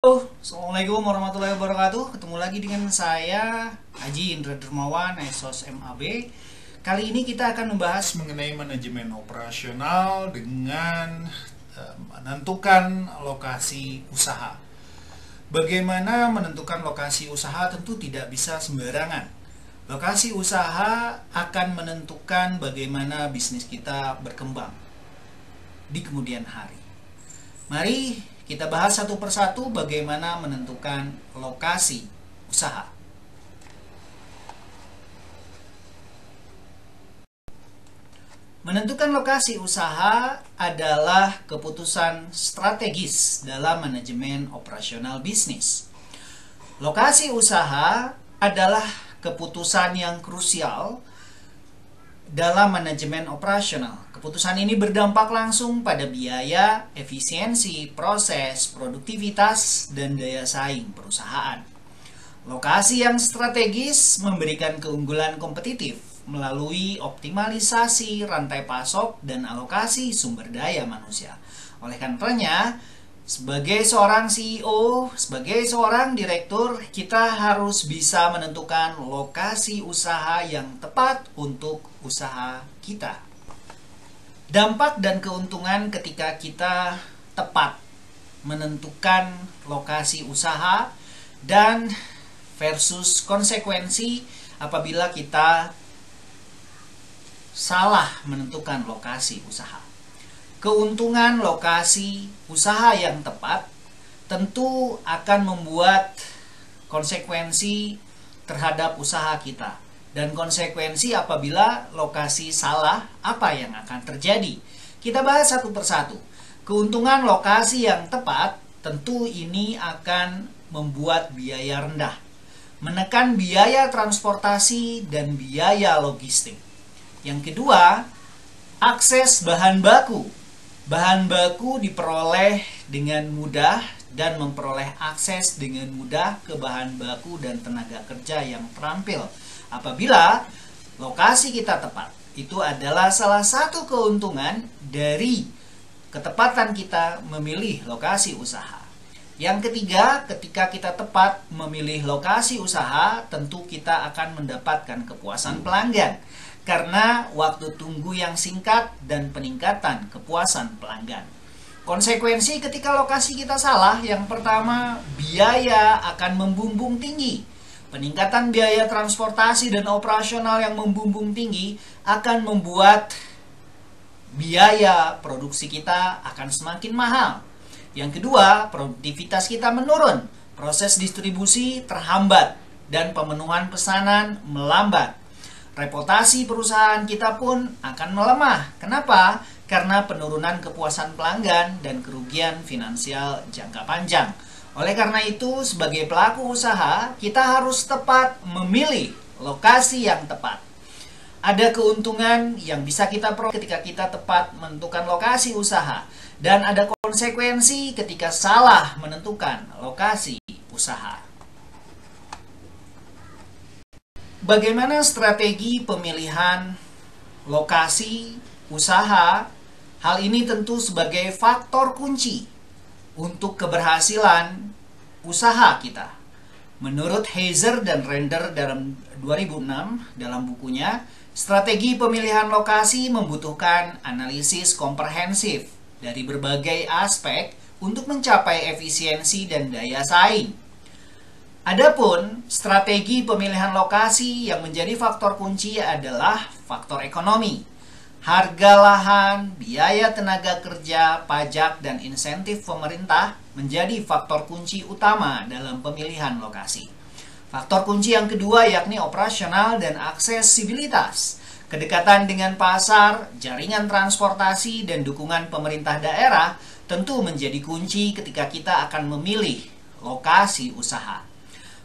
Halo, Assalamualaikum warahmatullahi wabarakatuh. Ketemu lagi dengan saya Haji Indra Dermawan, Esos MAB. Kali ini kita akan membahas mengenai manajemen operasional dengan menentukan lokasi usaha. Bagaimana menentukan lokasi usaha tentu tidak bisa sembarangan. Lokasi usaha akan menentukan bagaimana bisnis kita berkembang di kemudian hari. Mari kita bahas satu persatu bagaimana menentukan lokasi usaha. Menentukan lokasi usaha adalah keputusan strategis dalam manajemen operasional bisnis. Lokasi usaha adalah keputusan yang krusial dalam manajemen operasional. Keputusan ini berdampak langsung pada biaya, efisiensi, proses, produktivitas, dan daya saing perusahaan. Lokasi yang strategis memberikan keunggulan kompetitif melalui optimalisasi rantai pasok dan alokasi sumber daya manusia. Oleh karenanya, sebagai seorang CEO, sebagai seorang direktur, kita harus bisa menentukan lokasi usaha yang tepat untuk usaha kita. Dampak dan keuntungan ketika kita tepat menentukan lokasi usaha dan versus konsekuensi apabila kita salah menentukan lokasi usaha. Keuntungan lokasi usaha yang tepat tentu akan membuat konsekuensi terhadap usaha kita. Dan konsekuensi apabila lokasi salah, apa yang akan terjadi? Kita bahas satu persatu. Keuntungan lokasi yang tepat tentu ini akan membuat biaya rendah, menekan biaya transportasi dan biaya logistik. Yang kedua, akses bahan baku. Bahan baku diperoleh dengan mudah dan memperoleh akses dengan mudah ke bahan baku dan tenaga kerja yang terampil. Apabila lokasi kita tepat, itu adalah salah satu keuntungan dari ketepatan kita memilih lokasi usaha. Yang ketiga, ketika kita tepat memilih lokasi usaha, tentu kita akan mendapatkan kepuasan pelanggan. Karena waktu tunggu yang singkat dan peningkatan kepuasan pelanggan. Konsekuensi ketika lokasi kita salah, yang pertama, biaya akan membumbung tinggi. Peningkatan biaya transportasi dan operasional yang membumbung tinggi akan membuat biaya produksi kita akan semakin mahal. Yang kedua, produktivitas kita menurun, proses distribusi terhambat, dan pemenuhan pesanan melambat. Reputasi perusahaan kita pun akan melemah. Kenapa? Karena penurunan kepuasan pelanggan dan kerugian finansial jangka panjang. Oleh karena itu, sebagai pelaku usaha, kita harus tepat memilih lokasi yang tepat. Ada keuntungan yang bisa kita peroleh ketika kita tepat menentukan lokasi usaha. Dan ada konsekuensi ketika salah menentukan lokasi usaha. Bagaimana strategi pemilihan lokasi usaha? Hal ini tentu sebagai faktor kunci untuk keberhasilan usaha kita. Menurut Heiser dan Render dalam 2006 dalam bukunya, strategi pemilihan lokasi membutuhkan analisis komprehensif dari berbagai aspek untuk mencapai efisiensi dan daya saing. Adapun strategi pemilihan lokasi yang menjadi faktor kunci adalah faktor ekonomi. Harga lahan, biaya tenaga kerja, pajak, dan insentif pemerintah menjadi faktor kunci utama dalam pemilihan lokasi. Faktor kunci yang kedua yakni operasional dan aksesibilitas. Kedekatan dengan pasar, jaringan transportasi, dan dukungan pemerintah daerah tentu menjadi kunci ketika kita akan memilih lokasi usaha.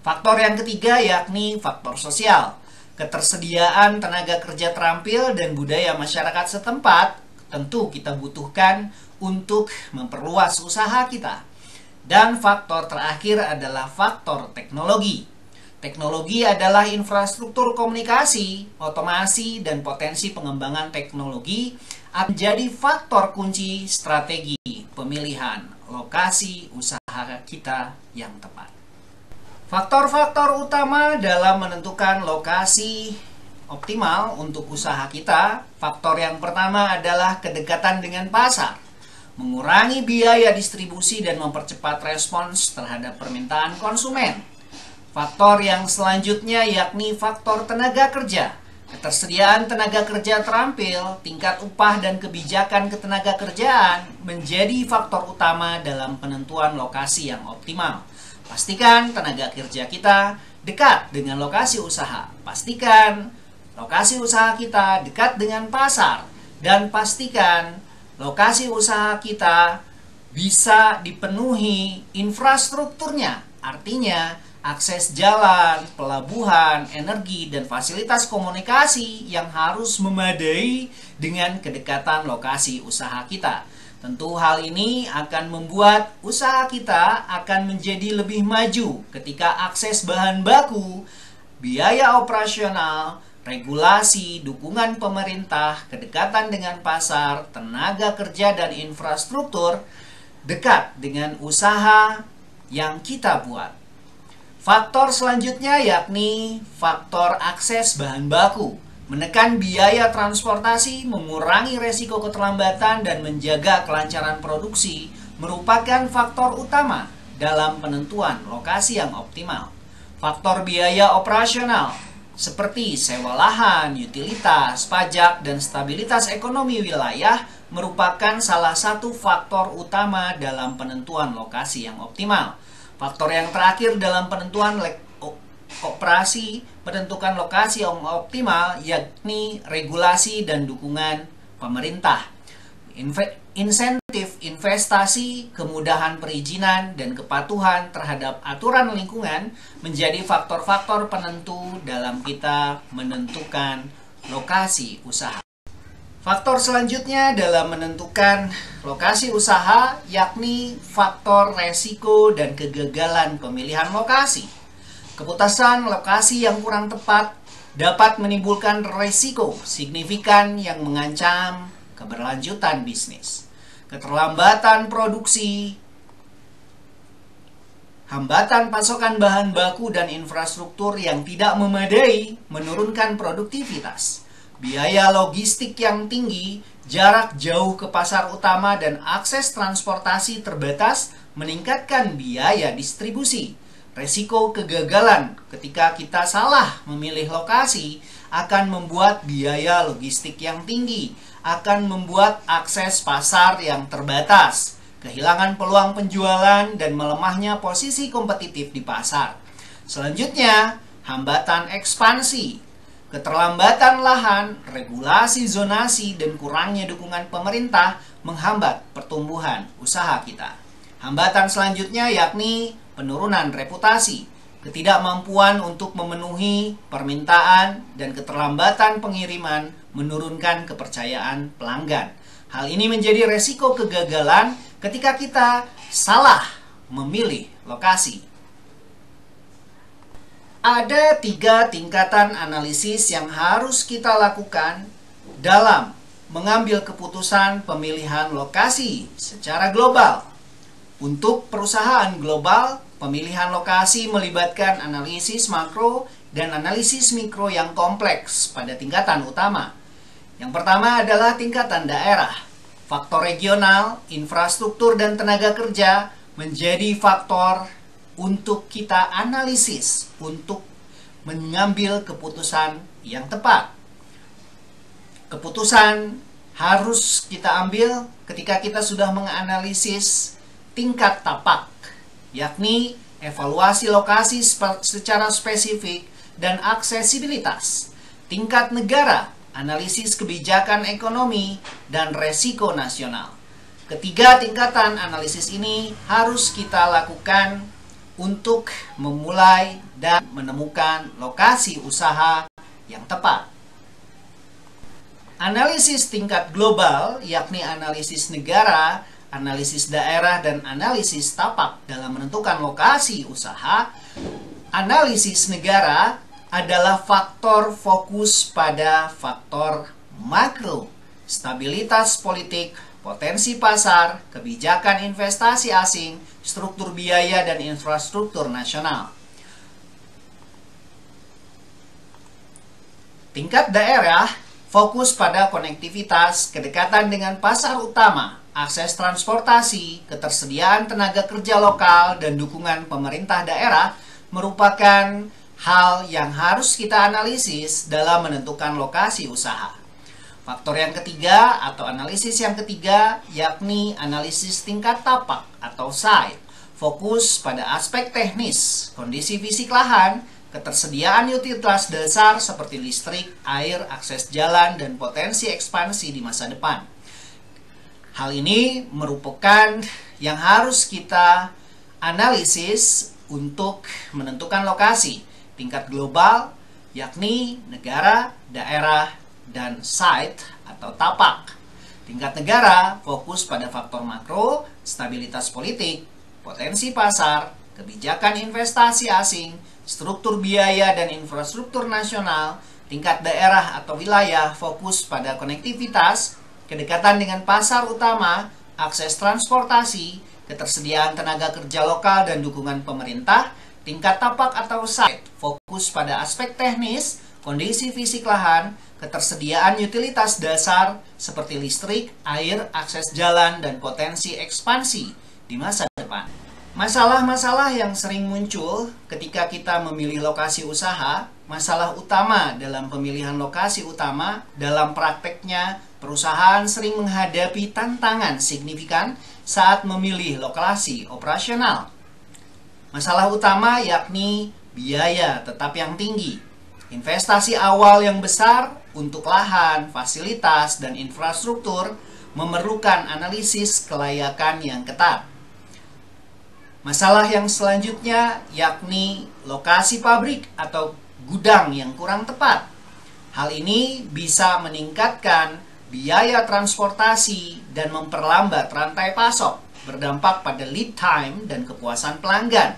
Faktor yang ketiga yakni faktor sosial. Ketersediaan tenaga kerja terampil dan budaya masyarakat setempat tentu kita butuhkan untuk memperluas usaha kita. Dan faktor terakhir adalah faktor teknologi. Teknologi adalah infrastruktur komunikasi, otomasi, dan potensi pengembangan teknologi akan menjadi faktor kunci strategi pemilihan lokasi usaha. usaha kita yang tepat. Faktor-faktor utama dalam menentukan lokasi optimal untuk usaha kita. Faktor yang pertama adalah kedekatan dengan pasar, mengurangi biaya distribusi dan mempercepat respons terhadap permintaan konsumen. Faktor yang selanjutnya yakni faktor tenaga kerja. Ketersediaan tenaga kerja terampil, tingkat upah dan kebijakan ketenaga kerjaan menjadi faktor utama dalam penentuan lokasi yang optimal. Pastikan tenaga kerja kita dekat dengan lokasi usaha. Pastikan lokasi usaha kita dekat dengan pasar. Dan pastikan lokasi usaha kita bisa dipenuhi infrastrukturnya. Artinya akses jalan, pelabuhan, energi, dan fasilitas komunikasi yang harus memadai dengan kedekatan lokasi usaha kita. Tentu hal ini akan membuat usaha kita akan menjadi lebih maju ketika akses bahan baku, biaya operasional, regulasi, dukungan pemerintah, kedekatan dengan pasar, tenaga kerja, dan infrastruktur dekat dengan usaha yang kita buat. Faktor selanjutnya yakni faktor akses bahan baku. Menekan biaya transportasi, mengurangi resiko keterlambatan, dan menjaga kelancaran produksi merupakan faktor utama dalam penentuan lokasi yang optimal. Faktor biaya operasional seperti sewa lahan, utilitas, pajak, dan stabilitas ekonomi wilayah merupakan salah satu faktor utama dalam penentuan lokasi yang optimal. Faktor yang terakhir dalam penentuan menentukan lokasi yang optimal yakni regulasi dan dukungan pemerintah. Insentif investasi, kemudahan perizinan, dan kepatuhan terhadap aturan lingkungan menjadi faktor-faktor penentu dalam kita menentukan lokasi usaha. Faktor selanjutnya dalam menentukan lokasi usaha yakni faktor resiko dan kegagalan pemilihan lokasi. Keputusan lokasi yang kurang tepat dapat menimbulkan resiko signifikan yang mengancam keberlanjutan bisnis. Keterlambatan produksi, hambatan pasokan bahan baku dan infrastruktur yang tidak memadai menurunkan produktivitas. Biaya logistik yang tinggi, jarak jauh ke pasar utama, dan akses transportasi terbatas meningkatkan biaya distribusi. Resiko kegagalan ketika kita salah memilih lokasi akan membuat biaya logistik yang tinggi, akan membuat akses pasar yang terbatas, kehilangan peluang penjualan, dan melemahnya posisi kompetitif di pasar. Selanjutnya, hambatan ekspansi. Keterlambatan lahan, regulasi zonasi, dan kurangnya dukungan pemerintah menghambat pertumbuhan usaha kita. Hambatan selanjutnya yakni penurunan reputasi, ketidakmampuan untuk memenuhi permintaan, dan keterlambatan pengiriman menurunkan kepercayaan pelanggan. Hal ini menjadi resiko kegagalan ketika kita salah memilih lokasi. Ada 3 tingkatan analisis yang harus kita lakukan dalam mengambil keputusan pemilihan lokasi secara global. Untuk perusahaan global, pemilihan lokasi melibatkan analisis makro dan analisis mikro yang kompleks pada tingkatan utama. Yang pertama adalah tingkatan daerah. Faktor regional, infrastruktur, dan tenaga kerja menjadi faktor untuk kita analisis untuk mengambil keputusan yang tepat. Keputusan harus kita ambil ketika kita sudah menganalisis tingkat tapak, yakni evaluasi lokasi secara spesifik dan aksesibilitas. Tingkat negara, analisis kebijakan ekonomi, dan resiko nasional. Ketiga tingkatan analisis ini harus kita lakukan untuk memulai dan menemukan lokasi usaha yang tepat. Analisis tingkat global, yakni analisis negara, analisis daerah, dan analisis tapak dalam menentukan lokasi usaha. Analisis negara adalah faktor fokus pada faktor makro, stabilitas politik, potensi pasar, kebijakan investasi asing, struktur biaya dan infrastruktur nasional. Tingkat daerah fokus pada konektivitas, kedekatan dengan pasar utama, akses transportasi, ketersediaan tenaga kerja lokal, dan dukungan pemerintah daerah merupakan hal yang harus kita analisis dalam menentukan lokasi usaha. Faktor yang ketiga atau analisis yang ketiga yakni analisis tingkat tapak atau site. Fokus pada aspek teknis, kondisi fisik lahan, ketersediaan utilitas dasar seperti listrik, air, akses jalan, dan potensi ekspansi di masa depan. Hal ini merupakan yang harus kita analisis untuk menentukan lokasi tingkat global, yakni negara, daerah, dan site atau tapak. Tingkat negara fokus pada faktor makro, stabilitas politik, potensi pasar, kebijakan investasi asing, struktur biaya dan infrastruktur nasional. Tingkat daerah atau wilayah fokus pada konektivitas, kedekatan dengan pasar utama, akses transportasi, ketersediaan tenaga kerja lokal dan dukungan pemerintah. Tingkat tapak atau site fokus pada aspek teknis, kondisi fisik lahan, ketersediaan utilitas dasar seperti listrik, air, akses jalan, dan potensi ekspansi di masa depan. Masalah-masalah yang sering muncul ketika kita memilih lokasi usaha, masalah utama dalam pemilihan lokasi utama, dalam prakteknya perusahaan sering menghadapi tantangan signifikan saat memilih lokasi operasional. Masalah utama yakni biaya tetap yang tinggi, investasi awal yang besar untuk lahan, fasilitas, dan infrastruktur memerlukan analisis kelayakan yang ketat. Masalah yang selanjutnya yakni lokasi pabrik atau gudang yang kurang tepat. Hal ini bisa meningkatkan biaya transportasi dan memperlambat rantai pasok, berdampak pada lead time dan kepuasan pelanggan.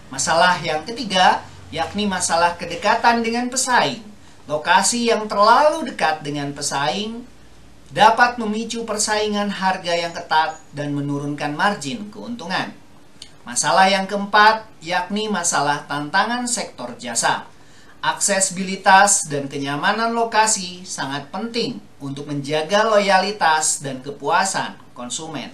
Masalah yang ketiga yakni masalah kedekatan dengan pesaing. Lokasi yang terlalu dekat dengan pesaing dapat memicu persaingan harga yang ketat dan menurunkan margin keuntungan. Masalah yang keempat yakni masalah tantangan sektor jasa. Aksesibilitas dan kenyamanan lokasi sangat penting untuk menjaga loyalitas dan kepuasan konsumen.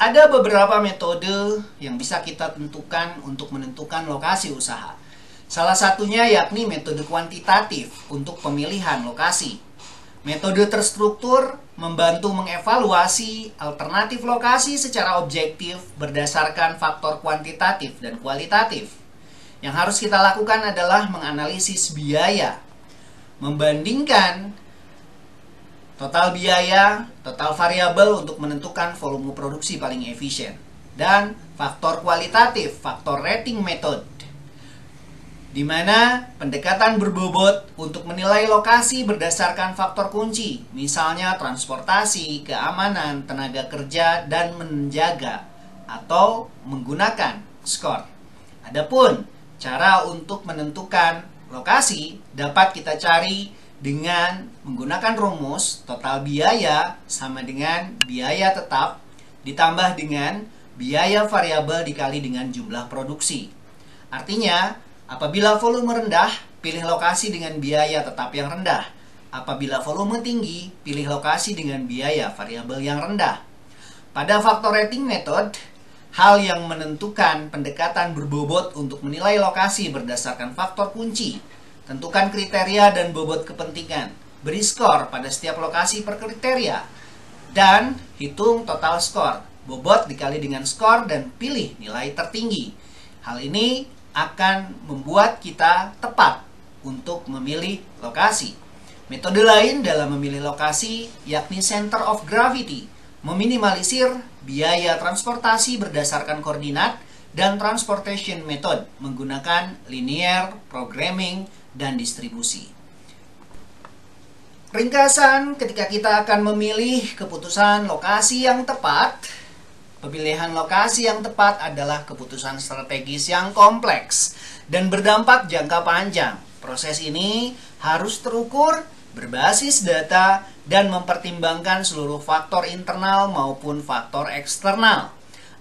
Ada beberapa metode yang bisa kita tentukan untuk menentukan lokasi usaha. Salah satunya yakni metode kuantitatif untuk pemilihan lokasi. Metode terstruktur membantu mengevaluasi alternatif lokasi secara objektif berdasarkan faktor kuantitatif dan kualitatif. Yang harus kita lakukan adalah menganalisis biaya, membandingkan total biaya, total variabel untuk menentukan volume produksi paling efisien. Dan faktor kualitatif, faktor rating method, di mana pendekatan berbobot untuk menilai lokasi berdasarkan faktor kunci, misalnya transportasi, keamanan, tenaga kerja, dan menjaga atau menggunakan skor. Adapun cara untuk menentukan lokasi dapat kita cari dengan menggunakan rumus total biaya sama dengan biaya tetap ditambah dengan biaya variabel dikali dengan jumlah produksi. Artinya, apabila volume rendah, pilih lokasi dengan biaya tetap yang rendah. Apabila volume tinggi, pilih lokasi dengan biaya variabel yang rendah. Pada faktor rating method, hal yang menentukan pendekatan berbobot untuk menilai lokasi berdasarkan faktor kunci. Tentukan kriteria dan bobot kepentingan. Beri skor pada setiap lokasi per kriteria. Dan hitung total skor. Bobot dikali dengan skor dan pilih nilai tertinggi. Hal ini akan membuat kita tepat untuk memilih lokasi. Metode lain dalam memilih lokasi yakni center of gravity. Meminimalisir biaya transportasi berdasarkan koordinat dan transportation method menggunakan linear programming dan distribusi. Ringkasan, ketika kita akan memilih keputusan lokasi yang tepat, Pemilihan lokasi yang tepat adalah keputusan strategis yang kompleks dan berdampak jangka panjang. Proses ini harus terukur, berbasis data, dan mempertimbangkan seluruh faktor internal maupun faktor eksternal.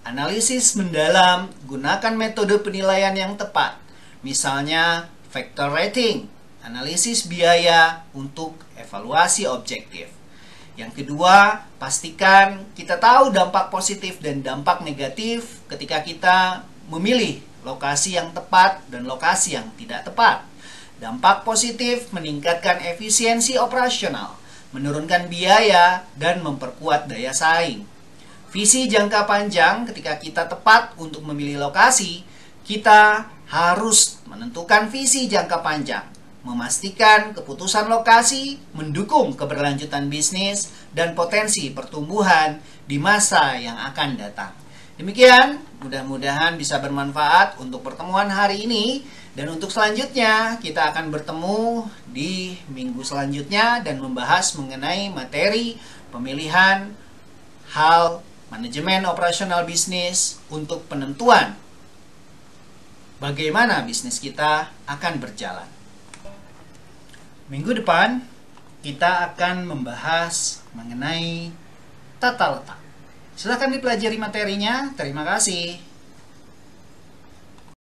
Analisis mendalam, gunakan metode penilaian yang tepat. Misalnya, factor rating, analisis biaya untuk evaluasi objektif. Yang kedua, pastikan kita tahu dampak positif dan dampak negatif ketika kita memilih lokasi yang tepat dan lokasi yang tidak tepat. Dampak positif meningkatkan efisiensi operasional, menurunkan biaya, dan memperkuat daya saing. Visi jangka panjang ketika kita tepat untuk memilih lokasi, kita harus menentukan visi jangka panjang, memastikan keputusan lokasi mendukung keberlanjutan bisnis dan potensi pertumbuhan di masa yang akan datang. Demikian, mudah-mudahan bisa bermanfaat untuk pertemuan hari ini. Dan untuk selanjutnya, kita akan bertemu di minggu selanjutnya dan membahas mengenai materi pemilihan hal manajemen operasional bisnis untuk penentuan bagaimana bisnis kita akan berjalan. Minggu depan, kita akan membahas mengenai tata letak. Silahkan dipelajari materinya. Terima kasih.